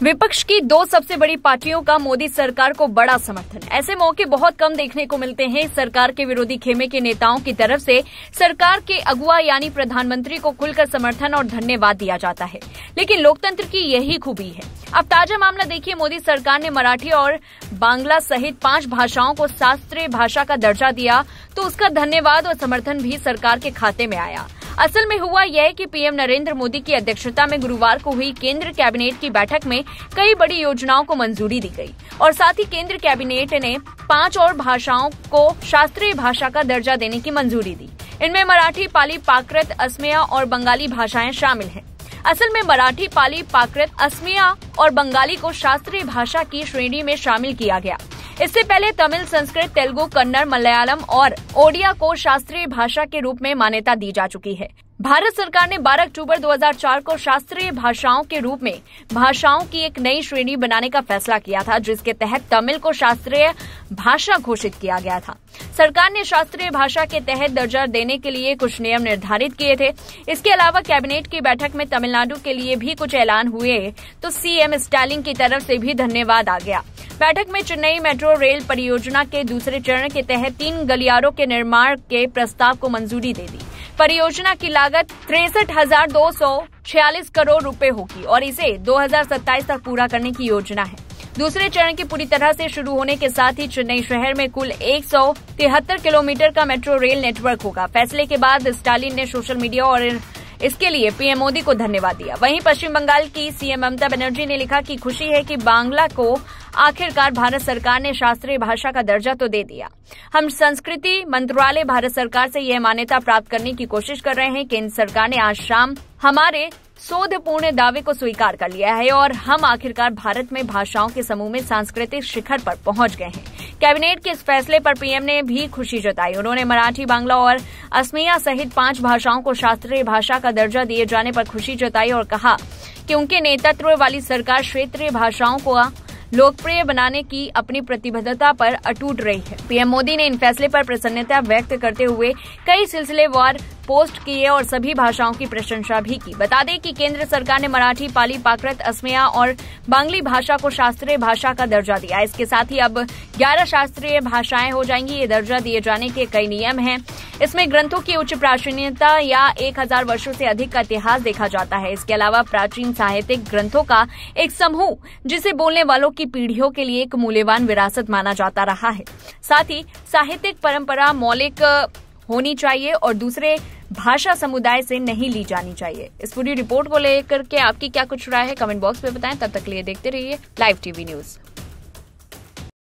विपक्ष की दो सबसे बड़ी पार्टियों का मोदी सरकार को बड़ा समर्थन। ऐसे मौके बहुत कम देखने को मिलते हैं। सरकार के विरोधी खेमे के नेताओं की तरफ से सरकार के अगुवा यानी प्रधानमंत्री को खुलकर समर्थन और धन्यवाद दिया जाता है, लेकिन लोकतंत्र की यही खूबी है। अब ताजा मामला देखिए। मोदी सरकार ने मराठी और बांग्ला सहित 5 भाषाओं को शास्त्रीय भाषा का दर्जा दिया, तो उसका धन्यवाद और समर्थन भी सरकार के खाते में आया। असल में हुआ यह कि पीएम नरेंद्र मोदी की अध्यक्षता में गुरुवार को हुई केंद्र कैबिनेट की बैठक में कई बड़ी योजनाओं को मंजूरी दी गई और साथ ही केंद्र कैबिनेट ने 5 और भाषाओं को शास्त्रीय भाषा का दर्जा देने की मंजूरी दी। इनमें मराठी, पाली, प्राकृत, असमिया और बंगाली भाषाएं शामिल हैं। असल में मराठी, पाली, प्राकृत, असमिया और बंगाली को शास्त्रीय भाषा की श्रेणी में शामिल किया गया। इससे पहले तमिल, संस्कृत, तेलुगु, कन्नड़, मलयालम और ओडिया को शास्त्रीय भाषा के रूप में मान्यता दी जा चुकी है। भारत सरकार ने 12 अक्टूबर 2004 को शास्त्रीय भाषाओं के रूप में भाषाओं की एक नई श्रेणी बनाने का फैसला किया था, जिसके तहत तमिल को शास्त्रीय भाषा घोषित किया गया था। सरकार ने शास्त्रीय भाषा के तहत दर्जा देने के लिए कुछ नियम निर्धारित किए थे। इसके अलावा कैबिनेट की बैठक में तमिलनाडु के लिए भी कुछ ऐलान हुए, तो सीएम स्टालिन की तरफ से भी धन्यवाद आ गया। बैठक में चेन्नई मेट्रो रेल परियोजना के दूसरे चरण के तहत 3 गलियारों के निर्माण के प्रस्ताव को मंजूरी दे दी। परियोजना की लागत 63,246 करोड़ रुपए होगी और इसे 2027 तक पूरा करने की योजना है। दूसरे चरण के पूरी तरह से शुरू होने के साथ ही चेन्नई शहर में कुल 173 किलोमीटर का मेट्रो रेल नेटवर्क होगा। फैसले के बाद स्टालिन ने सोशल मीडिया और इसके लिए पीएम मोदी को धन्यवाद दिया। वहीं पश्चिम बंगाल की सीएम ममता बनर्जी ने लिखा कि खुशी है कि बांग्ला को आखिरकार भारत सरकार ने शास्त्रीय भाषा का दर्जा तो दे दिया। हम संस्कृति मंत्रालय भारत सरकार से यह मान्यता प्राप्त करने की कोशिश कर रहे हैं। केंद्र सरकार ने आज शाम हमारे शोधपूर्ण दावे को स्वीकार कर लिया है और हम आखिरकार भारत में भाषाओं के समूह में सांस्कृतिक शिखर पर पहुंच गए हैं। कैबिनेट के इस फैसले पर पीएम ने भी खुशी जताई। उन्होंने मराठी, बांग्ला और असमिया सहित 5 भाषाओं को शास्त्रीय भाषा का दर्जा दिए जाने पर खुशी जताई और कहा कि उनके नेतृत्व वाली सरकार क्षेत्रीय भाषाओं को लोकप्रिय बनाने की अपनी प्रतिबद्धता पर अटूट रही है। पीएम मोदी ने इन फैसले पर प्रसन्नता व्यक्त करते हुए कई सिलसिलेवार पोस्ट किए और सभी भाषाओं की प्रशंसा भी की। बता दें कि केंद्र सरकार ने मराठी, पाली, प्राकृत, असमिया और बांग्ली भाषा को शास्त्रीय भाषा का दर्जा दिया। इसके साथ ही अब 11 शास्त्रीय भाषाएं हो जाएंगी। ये दर्जा दिए जाने के कई नियम हैं। इसमें ग्रंथों की उच्च प्राचीनता या 1000 वर्षों से अधिक का इतिहास देखा जाता है। इसके अलावा प्राचीन साहित्यिक ग्रंथों का एक समूह जिसे बोलने वालों की पीढ़ियों के लिए एक मूल्यवान विरासत माना जाता रहा है। साथ ही साहित्यिक परंपरा मौलिक होनी चाहिए और दूसरे भाषा समुदाय से नहीं ली जानी चाहिए। इस पूरी रिपोर्ट को लेकर के आपकी क्या कुछ राय है, कमेंट बॉक्स में बताएं। तब तक के लिए देखते रहिए लाइव टीवी न्यूज।